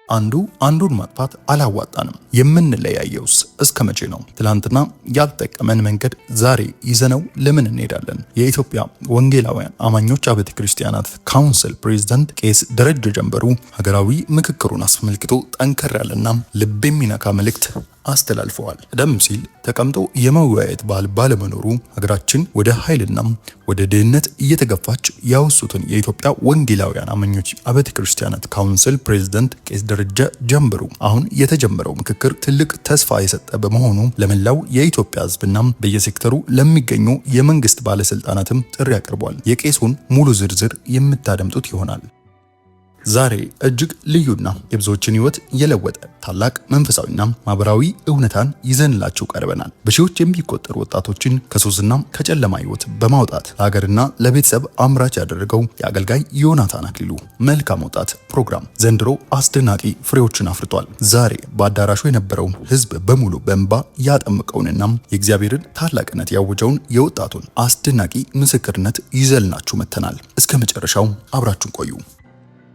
አንዱ አንዱን ማጥፋት አላዋጣንም። የምንለያየውስ እስከ መቼ ነው? ትላንትና ያልጠቀመን መንገድ ዛሬ ይዘነው ለምን እንሄዳለን? የኢትዮጵያ ወንጌላውያን አማኞች አብያተ ክርስቲያናት ካውንስል ፕሬዝዳንት ቄስ ደረጀ ጀንበሩ ሀገራዊ ምክክሩን አስመልክቶ ጠንከር ያለና ልብ የሚነካ መልእክት አስተላልፈዋል። ቀደም ሲል ተቀምጦ የመወያየት ባህል ባለመኖሩ ሀገራችን ወደ ኃይልና ወደ ድህነት እየተገፋች ያወሱትን የኢትዮጵያ ወንጌላውያን አማኞች አብያተ ክርስቲያናት ካውንስል ፕሬዝዳንት ቄስ ደረጀ ጀንበሩ አሁን የተጀመረው ምክክር ትልቅ ተስፋ የሰጠ በመሆኑ ለመላው የኢትዮጵያ ሕዝብና በየሴክተሩ ለሚገኙ የመንግስት ባለስልጣናትም ጥሪ አቅርቧል። የቄሱን ሙሉ ዝርዝር የምታደምጡት ይሆናል። ዛሬ እጅግ ልዩና የብዙዎችን ህይወት የለወጠ ታላቅ መንፈሳዊና ማህበራዊ እውነታን ይዘንላችሁ ቀርበናል። በሺዎች የሚቆጠሩ ወጣቶችን ከሱስና ከጨለማ ህይወት በማውጣት ለሀገርና ለቤተሰብ አምራች ያደረገው የአገልጋይ ዮናታን አክሊሉ መልካም ወጣት ፕሮግራም ዘንድሮ አስደናቂ ፍሬዎችን አፍርቷል። ዛሬ በአዳራሹ የነበረው ህዝብ በሙሉ በእንባ ያጠምቀውንና የእግዚአብሔርን ታላቅነት ያወጀውን የወጣቱን አስደናቂ ምስክርነት ይዘንላችሁ መጥተናል። እስከ መጨረሻው አብራችሁን ቆዩ።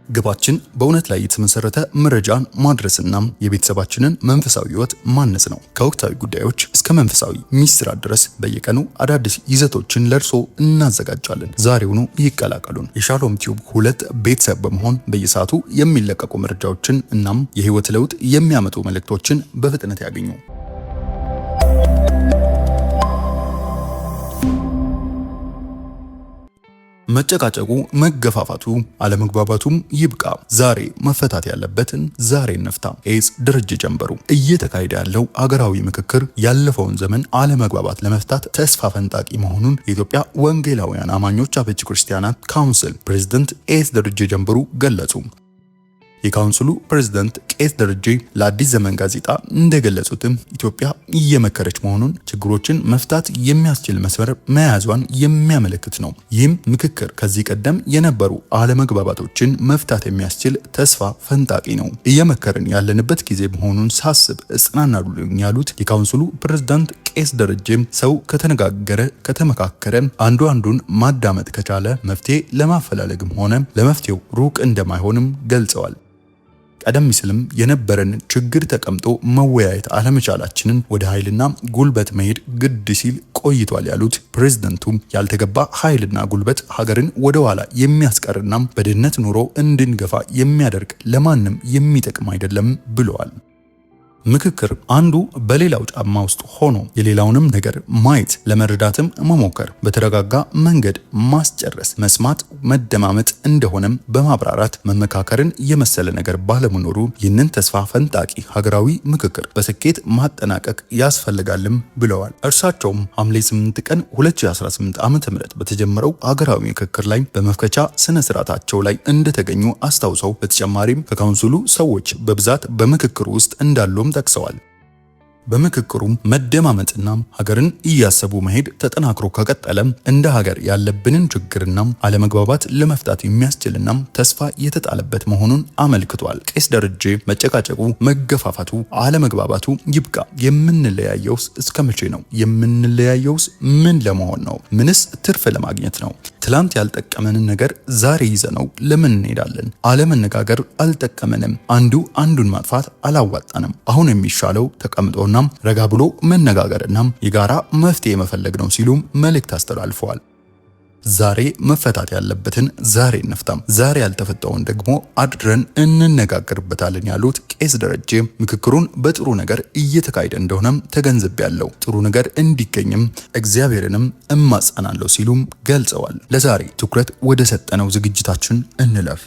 ግባችን በእውነት ላይ የተመሰረተ መረጃን ማድረስና የቤተሰባችንን መንፈሳዊ ህይወት ማነጽ ነው። ከወቅታዊ ጉዳዮች እስከ መንፈሳዊ ሚስጥራት ድረስ በየቀኑ አዳዲስ ይዘቶችን ለርሶ እናዘጋጃለን። ዛሬውኑ ይቀላቀሉን። የሻሎም ቲዩብ 2 ቤተሰብ በመሆን በየሰዓቱ የሚለቀቁ መረጃዎችን እናም የህይወት ለውጥ የሚያመጡ መልእክቶችን በፍጥነት ያገኙ። መጨቃጨቁ፣ መገፋፋቱ፣ አለመግባባቱም ይብቃ። ዛሬ መፈታት ያለበትን ዛሬ እንፍታ። ቄስ ደረጀ ጀንበሩ። እየተካሄደ ያለው አገራዊ ምክክር ያለፈውን ዘመን አለመግባባት ለመፍታት ተስፋ ፈንጣቂ መሆኑን የኢትዮጵያ ወንጌላውያን አማኞች አብያተ ክርስቲያናት ካውንስል ፕሬዝዳንት ቄስ ደረጀ ጀንበሩ ገለጹ። የካውንስሉ ፕሬዝዳንት ቄስ ደረጀ ለአዲስ ዘመን ጋዜጣ እንደገለጹትም ኢትዮጵያ እየመከረች መሆኑን ችግሮችን መፍታት የሚያስችል መስመር መያዟን የሚያመለክት ነው። ይህም ምክክር ከዚህ ቀደም የነበሩ አለመግባባቶችን መፍታት የሚያስችል ተስፋ ፈንጣቂ ነው። እየመከርን ያለንበት ጊዜ መሆኑን ሳስብ እጽናናለሁ ያሉት የካውንስሉ ፕሬዝዳንት ቄስ ደረጀ ሰው ከተነጋገረ ከተመካከረ አንዱ አንዱን ማዳመጥ ከቻለ መፍትሄ ለማፈላለግም ሆነ ለመፍትሄው ሩቅ እንደማይሆንም ገልጸዋል። ቀደም ሲልም የነበረን ችግር ተቀምጦ መወያየት አለመቻላችንን ወደ ኃይልና ጉልበት መሄድ ግድ ሲል ቆይቷል ያሉት ፕሬዝዳንቱ ያልተገባ ኃይልና ጉልበት ሀገርን ወደ ኋላ የሚያስቀርና በድህነት ኑሮ እንድንገፋ የሚያደርግ ለማንም የሚጠቅም አይደለም ብለዋል። ምክክር አንዱ በሌላው ጫማ ውስጥ ሆኖ የሌላውንም ነገር ማየት ለመረዳትም መሞከር በተረጋጋ መንገድ ማስጨረስ መስማት መደማመጥ እንደሆነም በማብራራት መመካከርን የመሰለ ነገር ባለመኖሩ ይህንን ተስፋ ፈንጣቂ ሀገራዊ ምክክር በስኬት ማጠናቀቅ ያስፈልጋልም ብለዋል። እርሳቸውም ሐምሌ 8 ቀን 2018 ዓ.ም በተጀመረው ሀገራዊ ምክክር ላይ በመክፈቻ ስነ ስርዓታቸው ላይ እንደተገኙ አስታውሰው በተጨማሪም ከካውንስሉ ሰዎች በብዛት በምክክሩ ውስጥ እንዳሉም ጠቅሰዋል። በምክክሩም መደማመጥና ሀገርን እያሰቡ መሄድ ተጠናክሮ ከቀጠለም እንደ ሀገር ያለብንን ችግርና አለመግባባት ለመፍታት የሚያስችልና ተስፋ የተጣለበት መሆኑን አመልክቷል። ቄስ ደረጀ መጨቃጨቁ፣ መገፋፋቱ፣ አለመግባባቱ ይብቃ። የምንለያየውስ እስከ መቼ ነው? የምንለያየውስ ምን ለመሆን ነው? ምንስ ትርፍ ለማግኘት ነው? ትላንት ያልጠቀመንን ነገር ዛሬ ይዘነው ለምን እንሄዳለን? አለመነጋገር አልጠቀመንም። አንዱ አንዱን ማጥፋት አላዋጣንም። አሁን የሚሻለው ተቀምጦና ረጋ ብሎ መነጋገርና የጋራ መፍትሄ መፈለግ ነው ሲሉም መልእክት አስተላልፈዋል። ዛሬ መፈታት ያለበትን ዛሬ እንፍታም፣ ዛሬ ያልተፈታውን ደግሞ አድረን እንነጋገርበታለን ያሉት ቄስ ደረጀ ምክክሩን በጥሩ ነገር እየተካሄደ እንደሆነም ተገንዝቤያለሁ፣ ጥሩ ነገር እንዲገኝም እግዚአብሔርንም እማጸናለሁ ሲሉም ገልጸዋል። ለዛሬ ትኩረት ወደ ሰጠነው ዝግጅታችን እንለፍ።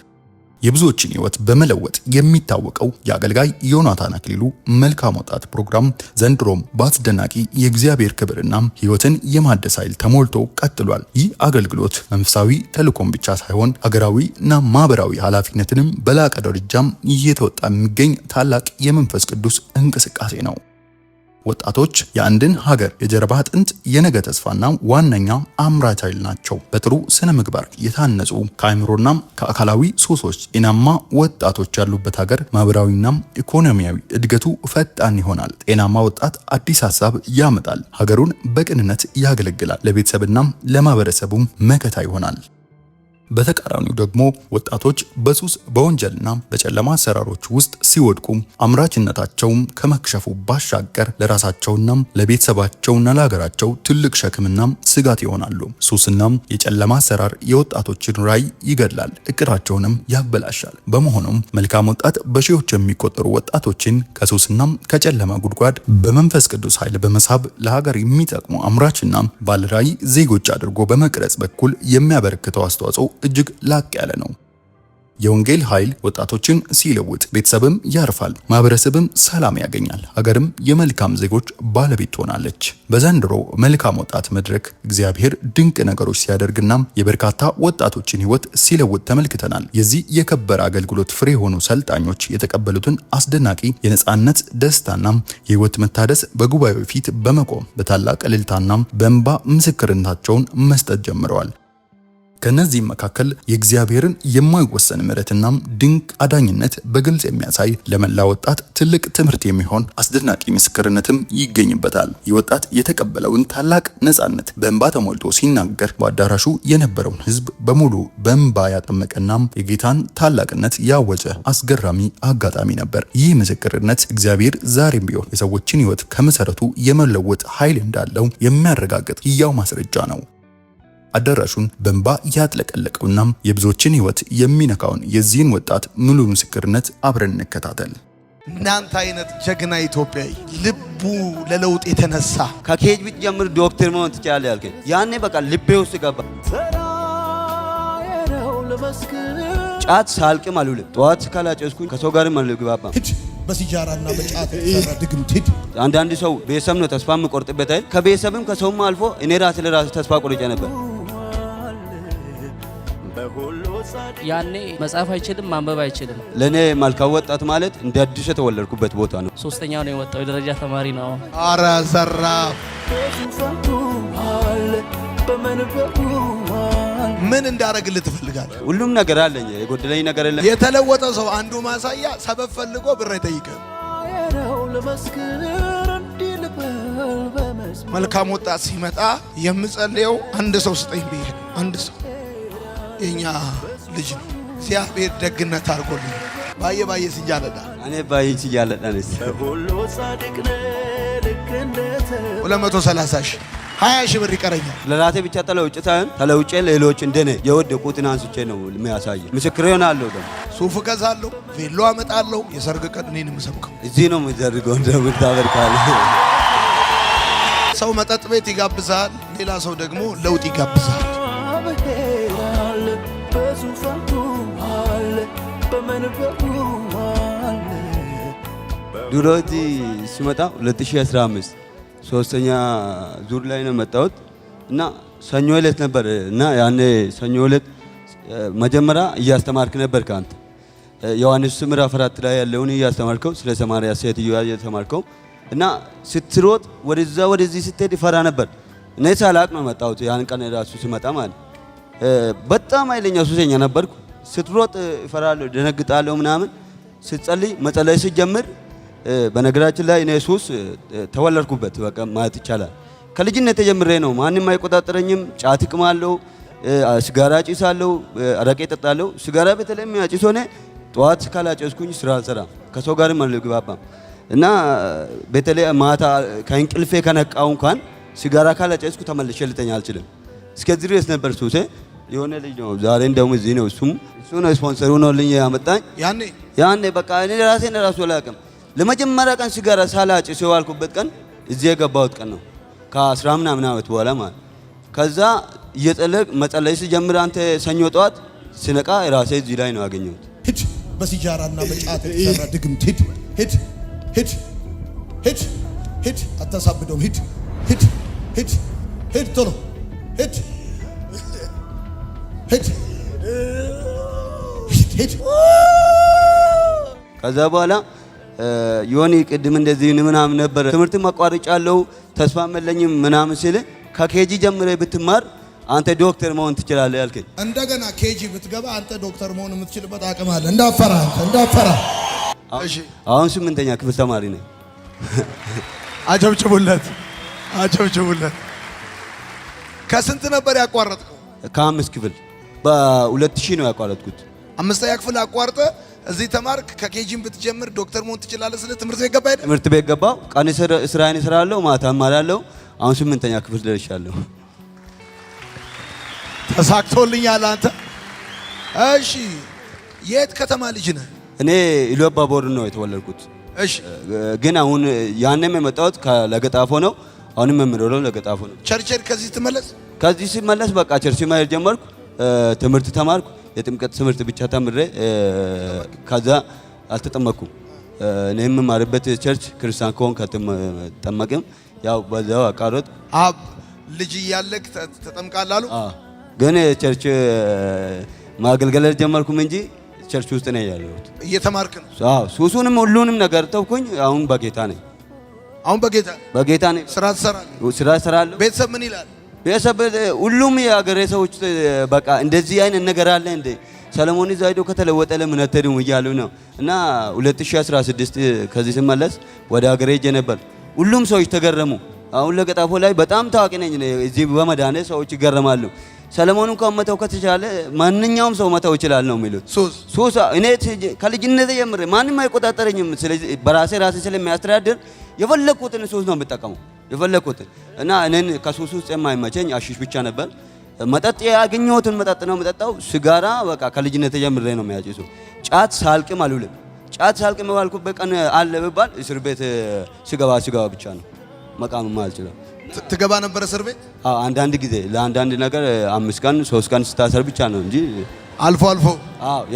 የብዙዎችን ህይወት በመለወጥ የሚታወቀው የአገልጋይ ዮናታን አክሊሉ መልካም ወጣት ፕሮግራም ዘንድሮም በአስደናቂ የእግዚአብሔር ክብርና ህይወትን የማደስ ኃይል ተሞልቶ ቀጥሏል። ይህ አገልግሎት መንፈሳዊ ተልእኮም ብቻ ሳይሆን ሀገራዊና ማህበራዊ ኃላፊነትንም በላቀ ደረጃም እየተወጣ የሚገኝ ታላቅ የመንፈስ ቅዱስ እንቅስቃሴ ነው። ወጣቶች የአንድን ሀገር የጀርባ አጥንት የነገ ተስፋና ዋነኛ አምራች ኃይል ናቸው። በጥሩ ስነ ምግባር የታነጹ ከአእምሮና ከአካላዊ ሱሶች ጤናማ ወጣቶች ያሉበት ሀገር ማህበራዊና ኢኮኖሚያዊ እድገቱ ፈጣን ይሆናል። ጤናማ ወጣት አዲስ ሀሳብ ያመጣል፣ ሀገሩን በቅንነት ያገለግላል፣ ለቤተሰብና ለማህበረሰቡም መከታ ይሆናል። በተቃራኒው ደግሞ ወጣቶች በሱስ በወንጀልና በጨለማ አሰራሮች ውስጥ ሲወድቁ አምራችነታቸውም ከመክሸፉ ባሻገር ለራሳቸውና ለቤተሰባቸውና ለሀገራቸው ትልቅ ሸክምና ስጋት ይሆናሉ። ሱስና የጨለማ አሰራር የወጣቶችን ራዕይ ይገድላል፣ እቅዳቸውንም ያበላሻል። በመሆኑም መልካም ወጣት በሺዎች የሚቆጠሩ ወጣቶችን ከሱስና ከጨለማ ጉድጓድ በመንፈስ ቅዱስ ኃይል በመሳብ ለሀገር የሚጠቅሙ አምራችና ባለራዕይ ዜጎች አድርጎ በመቅረጽ በኩል የሚያበረክተው አስተዋጽኦ እጅግ ላቅ ያለ ነው። የወንጌል ኃይል ወጣቶችን ሲለውጥ ቤተሰብም ያርፋል፣ ማህበረሰብም ሰላም ያገኛል፣ ሀገርም የመልካም ዜጎች ባለቤት ትሆናለች። በዘንድሮ መልካም ወጣት መድረክ እግዚአብሔር ድንቅ ነገሮች ሲያደርግና የበርካታ ወጣቶችን ሕይወት ሲለውጥ ተመልክተናል። የዚህ የከበረ አገልግሎት ፍሬ የሆኑ ሰልጣኞች የተቀበሉትን አስደናቂ የነጻነት ደስታና የሕይወት መታደስ በጉባኤው ፊት በመቆም በታላቅ እልልታና በእንባ ምስክርነታቸውን መስጠት ጀምረዋል። ከነዚህም መካከል የእግዚአብሔርን የማይወሰን ምሕረትና ድንቅ አዳኝነት በግልጽ የሚያሳይ ለመላ ወጣት ትልቅ ትምህርት የሚሆን አስደናቂ ምስክርነትም ይገኝበታል። የወጣት የተቀበለውን ታላቅ ነጻነት በእንባ ተሞልቶ ሲናገር በአዳራሹ የነበረውን ሕዝብ በሙሉ በእንባ ያጠመቀና የጌታን ታላቅነት ያወጀ አስገራሚ አጋጣሚ ነበር። ይህ ምስክርነት እግዚአብሔር ዛሬም ቢሆን የሰዎችን ሕይወት ከመሰረቱ የመለወጥ ኃይል እንዳለው የሚያረጋግጥ ሕያው ማስረጃ ነው። አዳራሹን በእንባ ያጥለቀለቀውና የብዙዎችን ሕይወት የሚነካውን የዚህን ወጣት ሙሉ ምስክርነት አብረን እንከታተል። እናንተ አይነት ጀግና ኢትዮጵያዊ ልቡ ለለውጥ የተነሳ ከኬጅ ብትጀምር ዶክተር መሆን ትችላለህ ያልከኝ ያኔ በቃ ልቤ ውስጥ ገባ። ጫት ሳልቅም አልውልም። ጠዋት ካላጨስኩኝ ከሰው ጋርም አልግባባም። በሲጃራና በጫት የተሰራ ድግምት ሂድ። አንዳንድ ሰው ቤተሰብ ነው ተስፋ የምቆርጥበት አይደል? ከቤተሰብም ከሰውም አልፎ እኔ ራሴ ለራሴ ተስፋ ቆርጬ ነበር። ያኔ መጻፍ አይችልም፣ ማንበብ አይችልም። ለኔ መልካም ወጣት ማለት እንደ አዲስ የተወለድኩበት ቦታ ነው። ሶስተኛው ነው የወጣው፣ የደረጃ ተማሪ ነው። አረ ዘራ ምን እንዳረግልህ ትፈልጋለህ? ሁሉም ነገር አለኝ፣ የጎደለኝ ነገር የለም። የተለወጠ ሰው አንዱ ማሳያ ሰበብ ፈልጎ ብር አይጠይቅም። መልካም ወጣት ሲመጣ የምጸልየው አንድ ሰው ስጠኝ ብዬ ነው። አንድ ሰው የኛ ልጅ ነው። እግዚአብሔር ደግነት አድርጎልኝ ባየ ሲጃለዳ እኔ ባየ ሲጃለዳ ነስ ሁሉ ጻድቅ ለከንደተ 230 ሺህ 20 ሺህ ብር ይቀረኛል። ለራሴ ብቻ ተለውጬ ሌሎች እንደኔ የወደቁትን አንስቼ ነው የሚያሳየው። ምስክር ይሆናለሁ። ደግሞ ሱፍ እገዛለሁ፣ ቬሎ አመጣለሁ። የሰርግ ቀን እኔን የምሰብከው እዚህ ነው የምደርገው። እንደምታበር ካለ ሰው መጠጥ ቤት ይጋብዛል፣ ሌላ ሰው ደግሞ ለውጥ ይጋብዛል። ዱሮቲ ሲመጣ 2015 ሶስተኛ ዙር ላይ ነው መጣሁት እና ሰኞ ዕለት ነበር እና ያኔ ሰኞ ዕለት መጀመሪያ እያስተማርክ ነበር ካንተ ዮሐንስ ምዕራፍ 4 ላይ ያለውን እያስተማርከው ስለ ሰማርያ ሴትዮ እያስተማርከው እና ስትሮጥ ወደዚህ ስትሄድ ይፈራ ነበር። እኔ ሳላቅ ነው መጣሁት። ያን ቀን ራሱ ሲመጣ ማለት በጣም ኃይለኛ ሱሰኛ ነበርኩ። ስትሮጥ ይፈራለሁ፣ ደነግጣለሁ ምናምን። ስትጸልይ መጸለይ ስትጀምር በነገራችን ላይ እኔ ሱስ ተወለድኩበት በቃ ማለት ይቻላል። ከልጅነት ጀምሬ ነው። ማንም አይቆጣጠረኝም። ጫት እቅማለሁ፣ ሲጋራ ጭሳለሁ፣ አረቄ እጠጣለሁ። ሲጋራ በተለይ የሚያጭስ ሆነ ጠዋት ካላጨስኩኝ ስራ አልሰራም፣ ከሰው ጋርም አልግባባም እና በተለይ ማታ ከእንቅልፌ ከነቃው እንኳን ሲጋራ ካላጨስኩ ተመልሼ ልተኛ አልችልም። እስከዚህ ድረስ ነበር ሱሴ። የሆነ ልጅ ነው ዛሬ እንደውም እዚህ ነው እሱ ነው ስፖንሰሩ ነው ልኝ ያመጣኝ። ያኔ በቃ እኔ ራሴን ራሱ አላውቅም። ለመጀመሪያ ቀን ሲጋራ ሳላጭስ የዋልኩበት ቀን እዚህ የገባሁት ቀን ነው ከ10 ምናምን ዓመት በኋላ ማለት። ከዛ እየጸለይክ መጸለይ ሲጀምር አንተ ሰኞ ጠዋት ስነቃ ራሴ እዚህ ላይ ነው ያገኘሁት። ሂድ በሲጃራና በጫት የተሰራ ድግምት ሂድ ሂድ ሂድ ሂድ ሂድ አታሳብደውም። ሂድ ሂድ ሂድ ሂድ ቶሎ ሂድ ሂድ ሂድ። ከዛ በኋላ ዮኒ ቅድም እንደዚህ ምናምን ነበር ትምህርት ማቋረጫለሁ ተስፋ መለኝም ምናምን ሲል ከኬጂ ጀምረ ብትማር አንተ ዶክተር መሆን ትችላለህ ያልከኝ። እንደገና ኬጂ ብትገባ አንተ ዶክተር መሆን የምትችልበት አቅም አለ። እንዳፈራ አንተ እንዳፈራ። እሺ አሁን 8ኛ ክፍል ተማሪ ነኝ። አጨብጭቡለት፣ አጨብጭቡለት። ከስንት ነበር ያቋረጥከው? ከ5 ክፍል በ2000 ነው ያቋረጥኩት። 5ኛ ክፍል አቋርጠ እዚህ ተማርክ። ከኬጂም ብትጀምር ዶክተር መሆን ትችላለህ። ስለ ትምህርት ቤት ገባ አይደል? ትምህርት ቤት ገባው። ቀን ስራዬን እሰራለሁ፣ ማታ እማራለሁ። አሁን 8ኛ ክፍል ደርሻለሁ። ተሳክቶልኛል። አንተ እሺ፣ የት ከተማ ልጅ ነህ? እኔ ኢሉ አባቦር ነው የተወለድኩት። እሺ፣ ግን አሁን ያኔም የመጣሁት ከለገጣፎ ነው። አሁንም የምኖረው ለገጣፎ ነው። ቸርቸር ከዚህ ትመለስ? ከዚህ ሲመለስ በቃ ቸርች መሄድ ጀመርኩ። ትምህርት ተማርኩ። የጥምቀት ትምህርት ብቻ ተምሬ ከዛ አልተጠመኩም። እኔ የምማርበት ቸርች ክርስቲያን ከሆንክ አትጠመቅም። ያው በዛው አቃሮት አብ ልጅ እያለክ ተጠምቃለህ አሉ። ግን ቸርች ማገልገል ጀመርኩም እንጂ ቸርች ውስጥ ነው ያለሁት። እየተማርክ ነው? አዎ፣ ሱሱንም ሁሉንም ነገር ተውኩኝ። አሁን በጌታ ነኝ። አሁን በጌታ ነኝ። ስራ ትሰራለህ? ስራ እሰራለሁ። ቤተሰብ ምን ይላል? ቤተሰብ ሁሉም የአገሬ ሰዎች በቃ እንደዚህ አይነት ነገር አለ እንዴ ሰለሞን እዛ ሄዶ ከተለወጠ ለምን አትሄድም እያሉ ነው። እና 2016 ከዚህ ስመለስ ወደ አገሬ ሄጄ ነበር። ሁሉም ሰዎች ተገረሙ። አሁን ለገጣፎ ላይ በጣም ታዋቂ ነኝ እዚህ በመዳኔ ሰዎች ይገረማሉ። ሰለሞን እንኳን መተው ከተቻለ ማንኛውም ሰው መተው ይችላል ነው የሚሉት። ሱስ እኔ ከልጅነቴ ጀምሬ ማንም አይቆጣጠረኝም። ስለዚህ በራሴ ስለሚያስተዳድር የፈለኩትን ሱስ ነው የምጠቀመው የፈለኩትን። እና እኔን ከሱስ ውስጥ የማይመቸኝ አሽሽ ብቻ ነበር። መጠጥ ያገኘሁትን መጠጥ ነው የምጠጣው። ሲጋራ በቃ ከልጅነቴ ጀምሬ ነው የሚያጭሰው። ጫት ሳልቅም አልውልም። ጫት ሳልቅም ባልኩበት ቀን አለ ብባል እስር ቤት ስገባ ብቻ ነው መቃምም አልችልም። ትገባ ነበር እስር ቤት? አንዳንድ ጊዜ ለአንዳንድ ነገር 5 ቀን 3 ቀን ስታሰር ብቻ ነው እንጂ አልፎ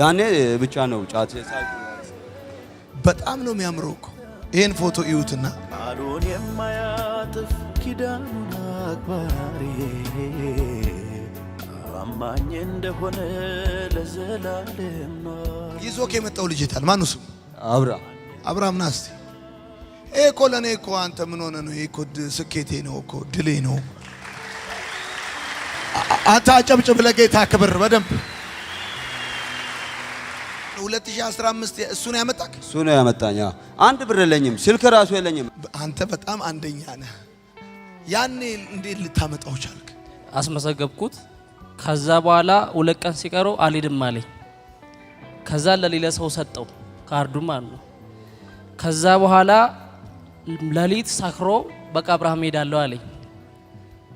ያኔ ብቻ ነው ጫት። በጣም ነው የሚያምረው እኮ። ይሄን ፎቶ እዩትና ቃሉን የማያጥፍ ኪዳኑን አክባሪ አማኝ እንደሆነ ለዘላለም ነው። ይዞክ የመጣው ልጅ ይታል ማን ነው? አብርሃም ና እስቲ። ይሄ እኮ ለኔ እኮ አንተ ምን ሆነ ነው? ይሄ እኮ ስኬቴ ነው እኮ ድሌ ነው። አንተ አጨብጭብ ለጌታ ክብር በደንብ። 2015 እሱ ነው ያመጣክ? እሱ ነው ያመጣኝ። አንድ ብር የለኝም፣ ስልክ ራሱ የለኝም። አንተ በጣም አንደኛ ነህ። ያኔ እንዴት ልታመጣው ቻልክ? አስመሰገብኩት። ከዛ በኋላ 2 ቀን ሲቀረው አልሄድም አለኝ። ከዛ ለሌላ ሰው ሰጠው ካርዱም አሉ። ከዛ በኋላ ለሊት ሰክሮ በቃ አብርሃም ሄዳለሁ አለኝ።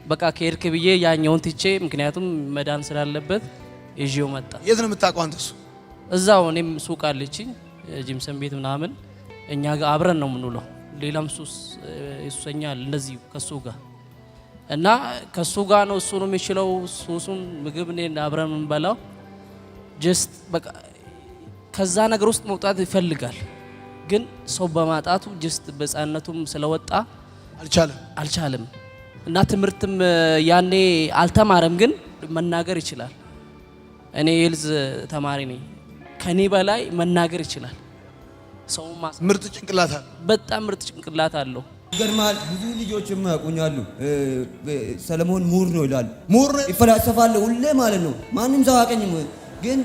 በቃ ከሄድክ ብዬ ያኛውን ትቼ ምክንያቱም መዳን ስላለበት ይዤው መጣ። የት ነው የምታውቀው አንተ? እሱ እዛው እኔም ሱቅ አለችኝ ጂምሰን ቤት ምናምን እኛ ጋር አብረን ነው የምንውለው። ሌላም ሱሰኛ እንደዚህ ከሱ ጋር እና ከሱ ጋር ነው እሱ ነው የሚችለው ሱሱን ምግብ እኔ አብረን የምንበላው። ጀስት በቃ ከዛ ነገር ውስጥ መውጣት ይፈልጋል፣ ግን ሰው በማጣቱ ጀስት በጻነቱም ስለወጣ አልቻለም። እና ትምህርትም ያኔ አልተማረም፣ ግን መናገር ይችላል። እኔ የልዝ ተማሪ ነኝ። ከኔ በላይ መናገር ይችላል። ሰው ምርጥ ጭንቅላት አለ፣ በጣም ምርጥ ጭንቅላት አለው። ገርማል። ብዙ ልጆችም ያውቁኛሉ። ሰለሞን ምሁር ነው ይላሉ። ምሁር ነው ይፈላሰፋል ሁሌ ማለት ነው። ማንም ሰው አያውቀኝም፣ ግን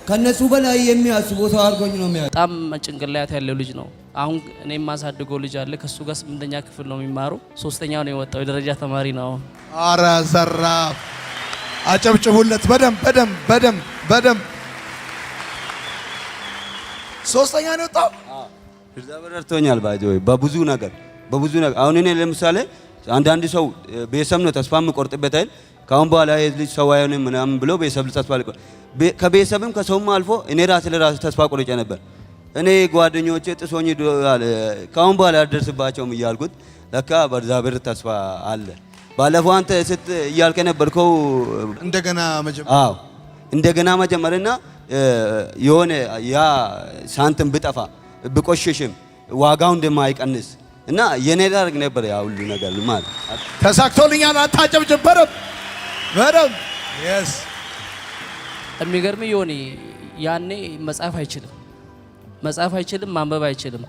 ከነሱ በላይ የሚያስበው ሰው አድርጎኝ ነው የሚያውቅ። በጣም ጭንቅላት ያለው ልጅ ነው። አሁን እኔ የማሳድገው ልጅ አለ። ከሱ ጋር 8ኛ ክፍል ነው የሚማረው። 3ኛው ነው የወጣው። የደረጃ ተማሪ ነው። አረ ዘራፍ! አጨብጭቡለት በደንብ። 3ኛ ነው የወጣው። እግዚአብሔር ረድቶኛል በብዙ ነገር። አሁን እኔ ለምሳሌ አንዳንድ ሰው ቤተሰብ ነው ተስፋ የምቆርጥበት አይደል? ካሁን በኋላ ልጅ ሰው አይሆንም ምናምን ብሎ ቤተሰብ ተስፋ ከቤተሰብም ከሰውም አልፎ እኔ ለራሴ ተስፋ ቆርጬ ነበር። እኔ ጓደኞቼ ጥሶኝ ካሁን በኋላ አልደርስባቸውም እያልኩት ለካ በእግዚአብሔር ተስፋ አለ። ባለፈው አንተ እያልከ ነበርከው እንደገና መጀመርና የሆነ ያ ሳንቲም ብጠፋ ብቆሽሽም ዋጋው እንደማይቀንስ እና የኔ ዳርግ ነበር ያ ሁሉ ነገር ማለት ተሳክቶልኛል። አታጨብጭብ በደምብ yes። የሚገርም ይሆን ያኔ መጻፍ አይችልም ማንበብ አይችልም።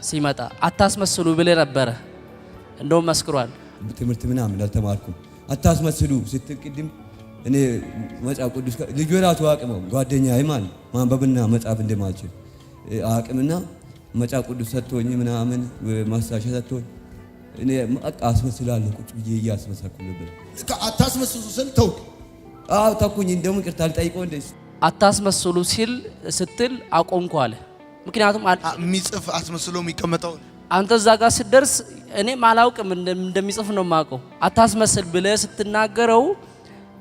ሲመጣ አታስመስሉ ብለህ ነበረ። እንደውም መስክሯል። ትምህርት ምናምን አልተማርኩም አታስመስሉ ስትል ቅድም እኔ መጽሐፍ ቅዱስ ልጅ ወራቱ አቅመው ጓደኛዬ ማለት ማንበብና መጻፍ እንደማልችል አቅምና መጽሐፍ ቅዱስ ሰጥቶኝ ምናምን ማስታወሻ ሰጥቶኝ እኔ አስመስላለሁ ቁጭ ብዬ እያስመሰልኩ ነበር። አታስመስሉ ስል ተውክ። አዎ ተኩኝ። እንደውም ይቅርታ ልጠይቀው እንደዚህ አታስመስሉ ስትል አቆምኩ አለ። ምክንያቱም የሚጽፍ አስመስሎ የሚቀመጠው አንተ እዛ ጋር ስትደርስ እኔ ማላውቅም እንደሚጽፍ ነው ማቀው። አታስመስል ብለህ ስትናገረው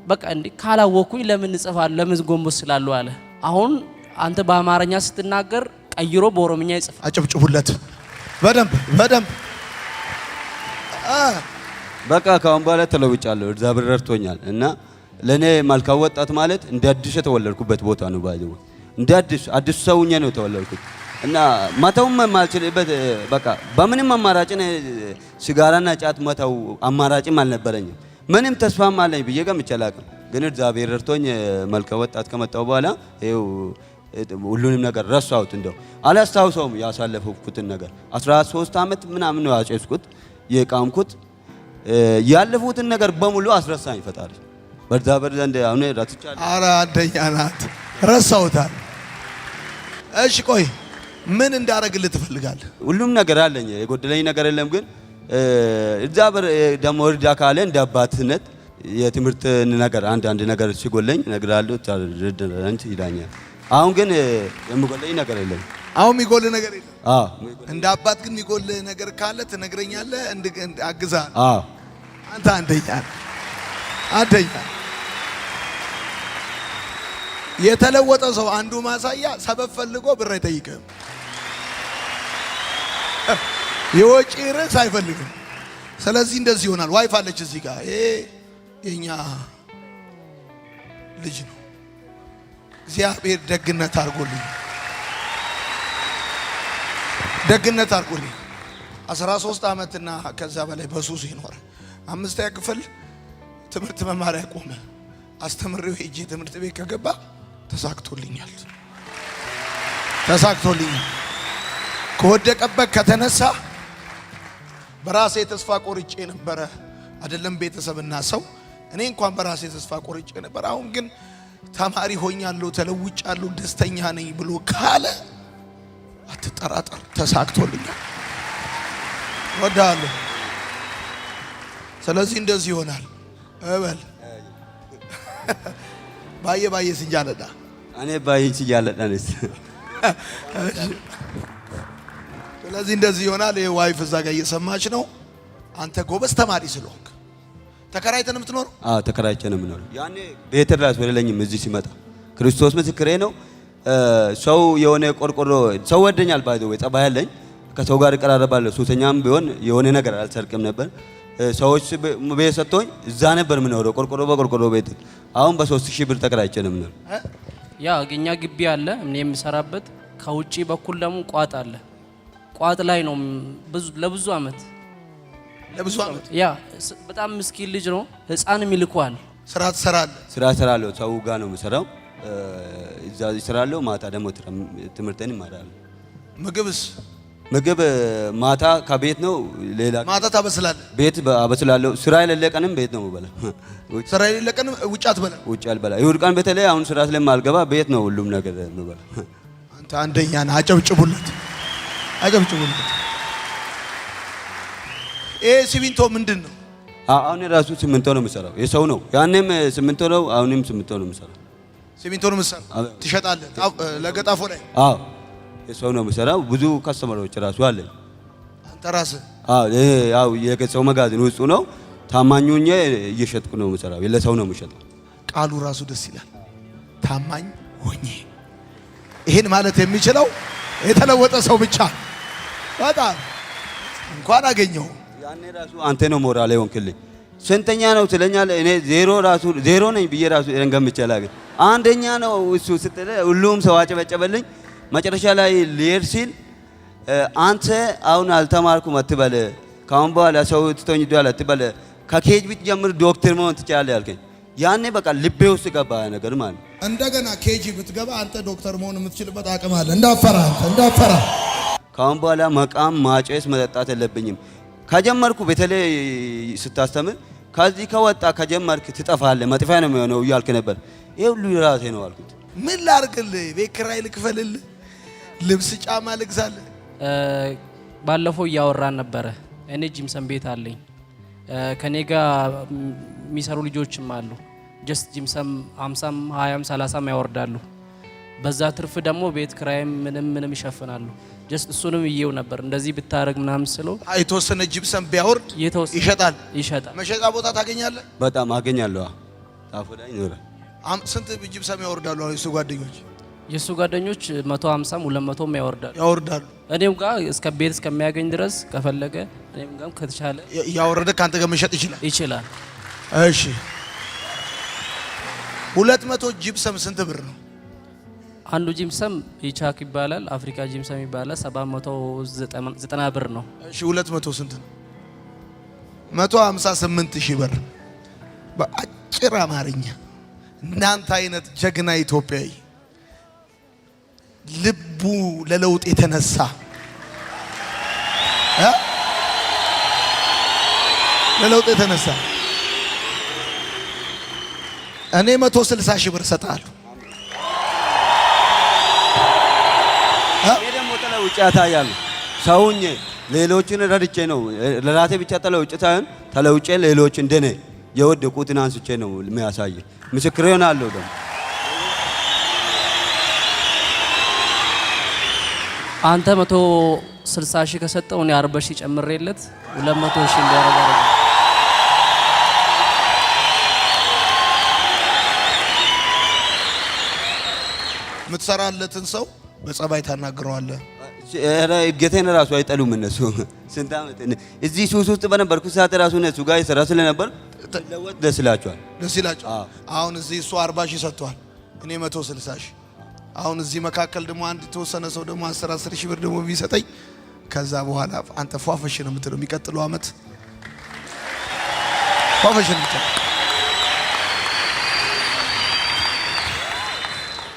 በቃ እንዴ ካላወኩኝ ለምን እጽፋለሁ ለምን ጎንበስ ስላለው አለ። አሁን አንተ በአማርኛ ስትናገር ቀይሮ በኦሮምኛ ይጽፋል። አጨብጭቡለት በደንብ በቃ ካሁን በኋላ ተለውጫለሁ። እግዚአብሔር ረድቶኛል እና ለኔ መልካም ወጣት ማለት እንደ አዲስ የተወለድኩበት ቦታ ነው። ባይዘው እንደ አዲስ ሰውኛ ነው የተወለድኩት እና መተውም ማልችልበት በቃ በምንም አማራጭ ሲጋራና ጫት መተው አማራጭም አልነበረኝም። ምንም ተስፋም አለኝ ብዬ ገምቼ አላውቅም። ግን እግዚአብሔር ረድቶኝ መልካም ወጣት ከመጣው በኋላ ይኸው ሁሉንም ነገር ረሳሁት። እንደው አላስታውሰውም ያሳለፍኩትን ነገር 13 ዓመት ምናምን ነው ያጨስኩት የቃምኩት ያለፉትን ነገር በሙሉ አስረሳኝ ፈጣሪ በእግዚአብሔር ዘንድ አሁን ረትቻለሁ። ኧረ አንደኛ ናት ረሳውታል። እሺ ቆይ ምን እንዳረግልህ ትፈልጋለህ? ሁሉም ነገር አለኝ የጎደለኝ ነገር የለም። ግን እግዚአብሔር ደግሞ እርዳ ካለ እንደ አባትነት የትምህርት ነገር አንድ ነገር ሲጎለኝ እነግርሃለሁ ታረድረንት ይላኛል። አሁን ግን የሚጎለኝ ነገር የለም። አሁን የሚጎል ነገር የለም። አዎ እንደ አባት ግን የሚጎል ነገር ካለ ትነግረኛለህ፣ አግዛለሁ። አዎ አንተ አንደኛ የተለወጠ ሰው አንዱ ማሳያ ሰበብ ፈልጎ ብር አይጠይቅም። የወጪ ርዕስ አይፈልግም። ስለዚህ እንደዚህ ይሆናል። ዋይፍ አለች እዚህ ጋር ይሄ የኛ ልጅ ነው። እግዚአብሔር ደግነት አድርጎልኝ 13 ዓመትና ከዛ በላይ በሱስ ይኖረ 5ኛ ክፍል ትምህርት መማሪያ ቆመ። አስተምሬው ሄጄ ትምህርት ቤት ከገባ ተሳክቶልኛል። ከወደቀበት ከተነሳ በራሴ ተስፋ ቆርጬ ነበረ። አይደለም ቤተሰብና ሰው እኔ እንኳን በራሴ ተስፋ ቆርጬ ነበር። አሁን ግን ተማሪ ሆኛለሁ፣ ተለውጫለሁ፣ ደስተኛ ነኝ ብሎ ካለ አትጠራጠር፣ ተሳክቶልኛል። ወዳለሁ። ስለዚህ እንደዚህ ይሆናል። እበል ባየ ሲንጃለዳ እኔ ባየ ሲንጃለዳ ነስ። ስለዚህ እንደዚህ ይሆናል። ዋይፍ እዛ ጋር እየሰማች ነው። አንተ ጎበዝ ተማሪ ስለሆንክ ተከራይተን የምትኖረው? አዎ ተከራይተን የምኖረው። ያኔ ቤት ራስ ወለለኝም እዚህ ሲመጣ ክርስቶስ ምስክሬ ነው። ሰው የሆነ ቆርቆሮ ሰው ወደኛል ባይዘው ጸባይ ያለኝ ከሰው ጋር እቀራረባለሁ። ሱሰኛም ቢሆን የሆነ ነገር አልሰርቅም ነበር። ሰዎች ቤት ሰጥቶኝ እዛ ነበር የምኖረው ቆርቆሮ በቆርቆሮ ቤት። አሁን በ3000 ብር ተከራይቼ ነው የምኖረው። ያ እኛ ግቢ አለ እኔ የምሰራበት፣ ከውጪ በኩል ደግሞ ቋጥ አለ። ቋጥ ላይ ነው ለብዙ አመት ያ በጣም ምስኪን ልጅ ነው። ህፃንም ይልኳል። ስራ ትሰራለህ? ስራ እሰራለሁ። ሰው ጋር ነው የምሰራው። እዛ እሰራለሁ። ማታ ደግሞ ትምህርቴን እማራለሁ። ምግብስ? ምግብ ማታ ከቤት ነው። ሌላ ማታ ታበስላለህ? ቤት አበስላለሁ። ስራ የሌለ ቀንም ቤት ነው የምበላው። ስራ የሌለ ቀንም ውጭ አትበላ? ውጭ አልበላ። ይሁድ ቀን በተለይ አሁን ስራ ስለማልገባ ቤት ነው ሁሉም ነገር የምበላው። አንተ አንደኛ ነህ። አጨብጭቡለት። ይሄ ሲሚንቶ ምንድን ነው? አሁን ራሱ ሲሚንቶ ነው የምሰራው። የሰው ነው። ያኔም ሲሚንቶ ነው፣ አሁንም ሲሚንቶ ነው የምሰራው። ሲሚንቶ ነው የምሰራው? ትሸጣለህ ለገጣፎ ላይ? አዎ የሰው ነው የምሰራው። ብዙ ካስተመሮች ራሱ አለኝ። አንተ ራስህ? አዎ ያው የሰው መጋዘን ውስጡ ነው። ታማኝ ሆኜ እየሸጥኩ ነው የምሰራው። ለሰው ነው የምሸጠው። ቃሉ ራሱ ደስ ይላል። ታማኝ ሆኜ ይሄን ማለት የሚችለው የተለወጠ ሰው ብቻ። በጣም እንኳን አገኘው። ያኔ ራሱ አንተ ነው ሞራል ይሆንክልኝ። ስንተኛ ነው ትለኛለህ። እኔ ዜሮ ነኝ ብዬ ራሱ ገምቼ አላውቅም። አንደኛ ነው እሱ ስትል ሁሉም ሰው አጨበጨበልኝ። መጨረሻ ላይ ሊሄድ ሲል አንተ አሁን አልተማርኩም አትበል፣ ካሁን በኋላ ሰው ትቶኝ ዷል አትበል፣ ከኬጅ ቢት ጀምር ዶክተር መሆን ትችላለህ ያልከኝ። ያኔ በቃ ልቤ ውስጥ ገባ ነገር ማለት ነው። እንደገና ኬጂ ብትገባ አንተ ዶክተር መሆን የምትችልበት አቅም አለ። እንዳፈራ ካሁን በኋላ መቃም፣ ማጨስ፣ መጠጣት የለብኝም። ከጀመርኩ በተለይ ስታስተምር ከዚህ ከወጣ ከጀመርክ ትጠፋለህ፣ መጥፊያ ነው የሚሆነው እያልክ ነበር። ይሄ ሁሉ ራሴ ነው አልኩት። ምን ላድርግልህ? ቤት ኪራይ ልክፈልልህ? ልብስ ጫማ ልግዛልህ? ባለፈው እያወራን ነበረ። እኔ ጂምሰን ቤት አለኝ። ከኔ ጋር የሚሰሩ ልጆችም አሉ ጀስት ጂምሰም 50 20 30 ያወርዳሉ። በዛ ትርፍ ደግሞ ቤት ክራይም ምንም ይሸፍናሉ። ጀስት እሱንም ይየው ነበር እንደዚህ ብታረግ ምናምን ስለው የተወሰነ ጂፕሰም ቢያወርድ ይሸጣል። መሸጫ ቦታ ታገኛለህ? በጣም አገኛለሁ። ጣፎ ላይ ይኖራል። ስንት ጂፕሰም ያወርዳሉ የሱ ጓደኞች? የሱ ጓደኞች 150 200 ያወርዳሉ። እኔም ጋር እስከ ቤት እስከሚያገኝ ድረስ ከፈለገ እኔም ጋር ከተቻለ ያወረደ ካንተ ጋር መሸጥ ይችላል። እሺ 200 ጂፕሰም ስንት ብር ነው? አንዱ ጂምሰም ይቻክ ይባላል። አፍሪካ ጂምሰም ይባላል። 790 ብር ነው። እሺ 200 ስንት ነው? 158,000 ብር። በአጭር አማርኛ እናንተ አይነት ጀግና ኢትዮጵያዊ ልቡ ለለውጥ የተነሳ እኔ 160,000 ብር ሰጣለሁ። ደግሞ ተለውጬ ታያለሁ። ሰውኝ ሌሎችን ረድቼ ነው ለራሴ ብቻ ተለውጬ ታያን ተለውጬ ሌሎች እንደኔ የወደቁትን አንስቼ ነው የሚያሳይ። ምስክር ይሆናለሁ። ደግሞ አንተ 160,000 ከሰጠው እኔ 40,000 ጨምሬለት 200,000 እንዲያረጋ የምትሰራለትን ሰው በጸባይ ታናግረዋለህ። ጌታዬን ራሱ አይጠሉም እነሱ። ስንት ዓመት እዚህ ሱስ ውስጥ በነበርኩ ሰዓት ራሱ እነሱ ጋር ይሰራ ስለነበር ለወጥ ደስ ይላቸዋል። አሁን እዚህ እሱ 40,000 ሰጥቷል፣ እኔ 160,000። አሁን እዚህ መካከል ደግሞ አንድ የተወሰነ ሰው ደግሞ 10,000 ብር ደግሞ ቢሰጠኝ ከዛ በኋላ አንተ ፏፈሽ ነው የምትለው። የሚቀጥለው ዓመት ፏፈሽ ነው የምትለው።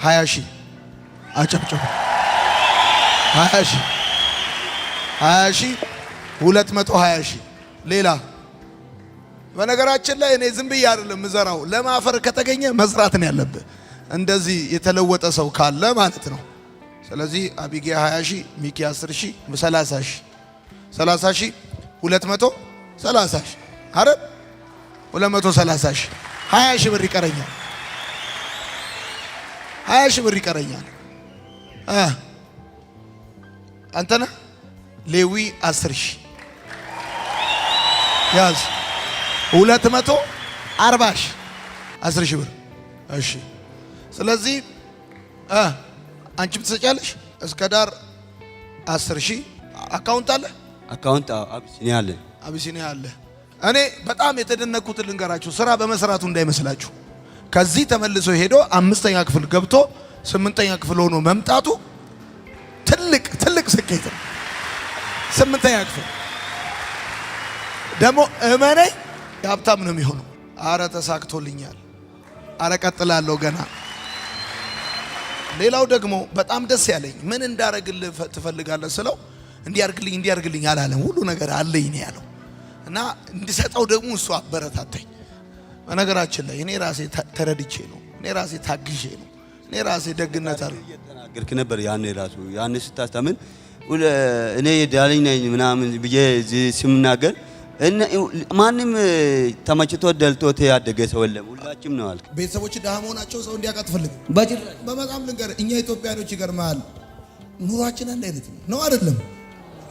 20,000 አጨብጭቡ። 20,000 220,000 ሌላ። በነገራችን ላይ እኔ ዝም ብዬ አይደለም ምዘራው፣ ለማፈር ከተገኘ መስራት ነው ያለብህ። እንደዚህ የተለወጠ ሰው ካለ ማለት ነው። ስለዚህ አቢጌ 20,000፣ ሚኪ 10,000፣ 30,000 230,000 አረ 230,000 20,000 ብር ይቀረኛል። 20,000 ብር ይቀረኛል። አንተና ሌዊ 10,000 ያዝ 240,000 10,000 ብር። እሺ ስለዚህ አንቺ ብትሰጫለሽ እስከ ዳር 10,000 አካውንት አለ። አካውንት አቢሲኒያ አለ። እኔ በጣም የተደነኩትን ልንገራችሁ፣ ስራ በመስራቱ እንዳይመስላችሁ። ከዚህ ተመልሶ ሄዶ 5ኛ ክፍል ገብቶ 8ኛ ክፍል ሆኖ መምጣቱ ትልቅ ስኬት ነው። 8ኛ ክፍል ደግሞ እመነኝ ሀብታም ነው የሚሆነው። አረ ተሳክቶልኛል፣ አረ ቀጥላለሁ ገና። ሌላው ደግሞ በጣም ደስ ያለኝ ምን እንዳረግልህ ትፈልጋለህ ስለው እንዲያርግልኝ አላለም። ሁሉ ነገር አለኝ ነው ያለው እና እንድሰጠው ደግሞ እሱ አበረታታኝ። በነገራችን ላይ እኔ ራሴ ተረድቼ ነው፣ እኔ ራሴ ታግዤ ነው፣ እኔ ራሴ ደግነት አለ እየተናገርክ ነበር። ያኔ ስታስተምን እኔ ዳልኝ ነኝ ምናምን ብዬ ስምናገር ማንም ተመችቶ ደልቶት ያደገ ሰው የለም፣ ሁላችንም ነው አልክ። ቤተሰቦች ደሃ መሆናቸው ሰው እንዲያውቅ አትፈልግም። በጣም ልንገር፣ እኛ ኢትዮጵያኖች ይገርማል፣ ኑሯችን አንድ አይነት ነው አይደለም?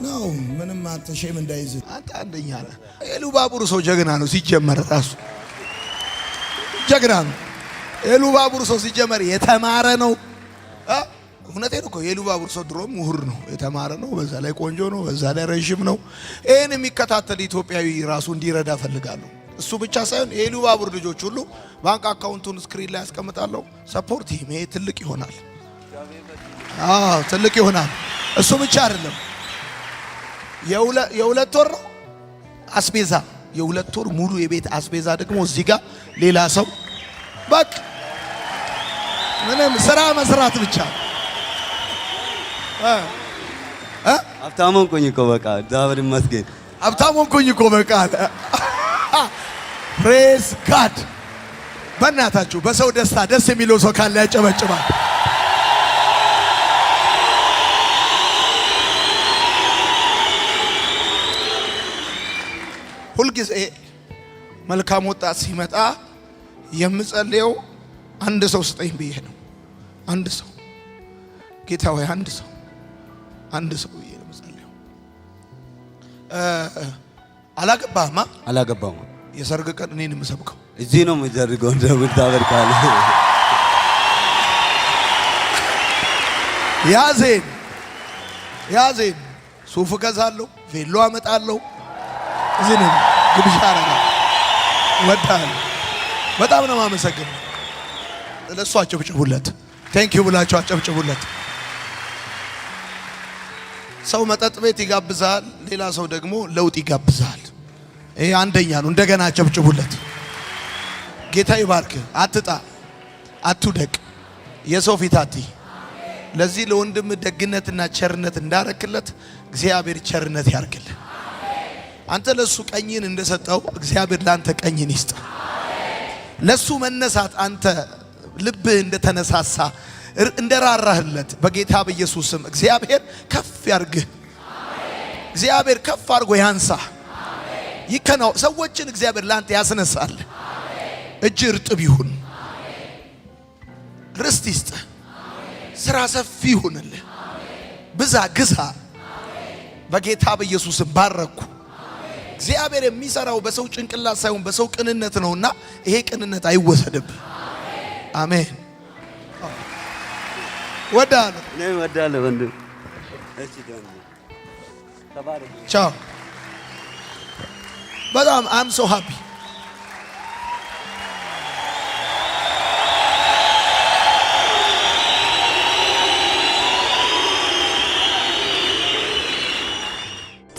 ነው ምንም አንተ ሼም እንዳይዝ አንተ አንደኛ ነህ። የሉባቡር ሰው ጀግና ነው ሲጀመር፣ ራሱ ጀግና ነው። የሉባቡር ሰው ሲጀመር የተማረ ነው። እውነቴን እኮ የሉባቡር ሰው ድሮም ምሁር ነው፣ የተማረ ነው፣ በዛ ላይ ቆንጆ ነው፣ በዛ ላይ ረዥም ነው። ይህን የሚከታተል ኢትዮጵያዊ ራሱ እንዲረዳ ፈልጋለሁ። እሱ ብቻ ሳይሆን የሉባቡር ልጆች ሁሉ ባንክ አካውንቱን ስክሪን ላይ ያስቀምጣለሁ። ሰፖርት ይሄ ትልቅ ይሆናል፣ ትልቅ ይሆናል። እሱ ብቻ አይደለም፣ የሁለት ወር ነው አስቤዛ፣ የሁለት ወር ሙሉ የቤት አስቤዛ ደግሞ እዚህ ጋር ሌላ ሰው በቃ ምንም ስራ መስራት ብቻ። ሀብታም ሆንኩኝ እኮ በቃ እግዚአብሔር ይመስገን። ሀብታም ሆንኩኝ እኮ በቃ። ፕሬዝ ጋድ። በእናታችሁ በሰው ደስታ ደስ የሚለው ሰው ካለ ያጨበጭባል። ሁልጊዜ መልካም ወጣት ሲመጣ የምጸልየው አንድ ሰው ስጠኝ ብዬ ነው። አንድ ሰው ጌታ ሆይ አንድ ሰው ብዬ ነው የምጸልየው። አላገባህማ? አላገባም። የሰርግ ቀን እኔን የምሰብከው እዚህ ነው የምደርገው። እንደምን ታበርካለህ? ያዜን ሱፍ እገዛለሁ፣ ቬሎ አመጣለሁ። እዚህ ነው ግብዣ አረጋለሁ። ወዳለሁ። በጣም ነው የማመሰግነው። ለእሱ አጨብጭቡለት። ቴንኪዩ ብላችሁ አጨብጭቡለት። ሰው መጠጥ ቤት ይጋብዛል፣ ሌላ ሰው ደግሞ ለውጥ ይጋብዛል። ይሄ አንደኛ ነው። እንደገና አጨብጭቡለት። ጌታ ይባርክ። አትጣ፣ አትውደቅ፣ የሰው ፊት አትይ። ለዚህ ለወንድም ደግነትና ቸርነት እንዳረክለት እግዚአብሔር ቸርነት ያርግልህ። አንተ ለሱ ቀኝን እንደሰጠው እግዚአብሔር ላንተ ቀኝን ይስጥ። ለሱ መነሳት አንተ ልብህ እንደተነሳሳ እንደራራህለት በጌታ በኢየሱስ ስም እግዚአብሔር ከፍ ያርግህ። እግዚአብሔር ከፍ አድርጎ ያንሳ። ይከናው ሰዎችን እግዚአብሔር ላንተ ያስነሳል። እጅ እርጥብ ይሁን። ርስት ይስጥ። ስራ ሰፊ ይሁንልህ። ብዛ ግዛ። በጌታ በኢየሱስ ስም ባረኩ። እግዚአብሔር የሚሰራው በሰው ጭንቅላት ሳይሆን በሰው ቅንነት ነውና ይሄ ቅንነት አይወሰድብህ። አሜን። ወዳለ እኔ ወዳለ ወንድም እሺ ደም ተባረክ። ቻው። በጣም አም ሶ ሃፒ።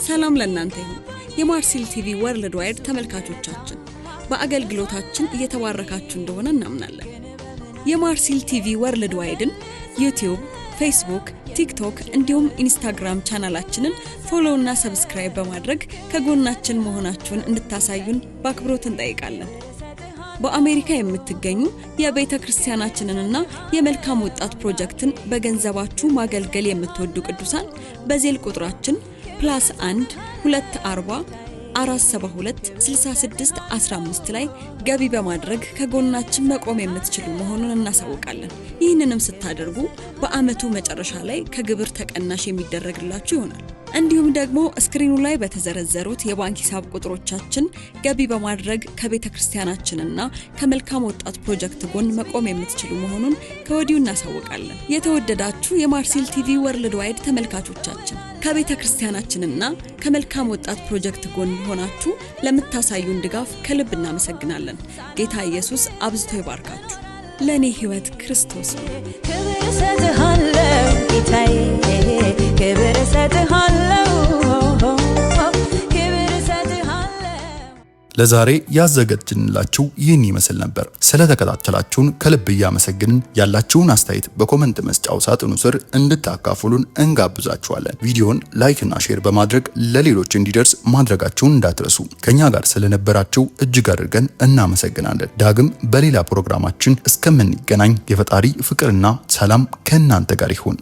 ሰላም ለእናንተ ይሁን። የማርሲል ቲቪ ወርልድ ዋይድ ተመልካቾቻችን በአገልግሎታችን እየተባረካችሁ እንደሆነ እናምናለን። የማርሲል ቲቪ ወርልድ ዋይድን ዩቲዩብ፣ ፌስቡክ፣ ቲክቶክ እንዲሁም ኢንስታግራም ቻናላችንን ፎሎ እና ሰብስክራይብ በማድረግ ከጎናችን መሆናችሁን እንድታሳዩን በአክብሮት እንጠይቃለን። በአሜሪካ የምትገኙ የቤተ ክርስቲያናችንንና የመልካም ወጣት ፕሮጀክትን በገንዘባችሁ ማገልገል የምትወዱ ቅዱሳን በዜል ቁጥራችን +1 240 472 66 15 ላይ ገቢ በማድረግ ከጎናችን መቆም የምትችሉ መሆኑን እናሳውቃለን። ይህንንም ስታደርጉ በአመቱ መጨረሻ ላይ ከግብር ተቀናሽ የሚደረግላችሁ ይሆናል። እንዲሁም ደግሞ ስክሪኑ ላይ በተዘረዘሩት የባንክ ሂሳብ ቁጥሮቻችን ገቢ በማድረግ ከቤተ ክርስቲያናችንና ከመልካም ወጣት ፕሮጀክት ጎን መቆም የምትችሉ መሆኑን ከወዲሁ እናሳውቃለን። የተወደዳችሁ የማርሲል ቲቪ ወርልድ ዋይድ ተመልካቾቻችን ከቤተ ክርስቲያናችንና ከመልካም ወጣት ፕሮጀክት ጎን ሆናችሁ ለምታሳዩን ድጋፍ ከልብ እናመሰግናለን። ጌታ ኢየሱስ አብዝቶ ይባርካችሁ። ለኔ ህይወት ክርስቶስ ነው። ክብር ሰጥሃለሁ ጌታዬ፣ ክብር ሰጥሃለሁ፣ ክብር ሰጥሃለሁ። ለዛሬ ያዘጋጀንላችሁ ይህን ይመስል ነበር። ስለተከታተላችሁን ከልብ እያመሰግንን ያላችሁን አስተያየት በኮሜንት መስጫው ሳጥኑ ስር እንድታካፍሉን እንጋብዛችኋለን። ቪዲዮን ላይክ እና ሼር በማድረግ ለሌሎች እንዲደርስ ማድረጋችሁን እንዳትረሱ። ከኛ ጋር ስለነበራችሁ እጅግ አድርገን እናመሰግናለን። ዳግም በሌላ ፕሮግራማችን እስከምንገናኝ የፈጣሪ ፍቅርና ሰላም ከእናንተ ጋር ይሁን።